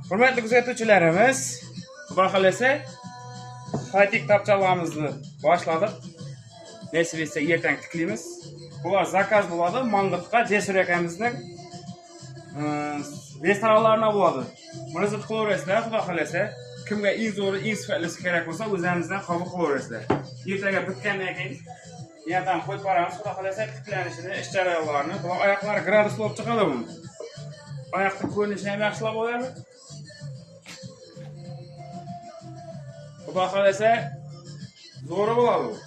Hurmatli kuzatuvchilarimiz, xudo xolasa qaytik topchalarimizni boshladik. Nasib etsa ertaga tiklaymiz. Bular zakaz bo'ladi. Mang'itga Jasur akamizning restoranlarına bo'ladi. Buni zid qilaverasizlar, xudo xolasa. Kimga eng zo'ri, eng sifatlisi kerak bo'lsa, o'zingizdan qabul qilaverasizlar. Ertaga bitgandan keyin yerdan qo'yib boramiz, xudo xolasa tiklanishini, ish jarayonlarini, bu oyoqlari gradusli bo'lib chiqadi bu. Oyoqning ko'rinishini ham yaxshilab bo'ladi. Xudo xolasa zo'ri bo'ladi bu.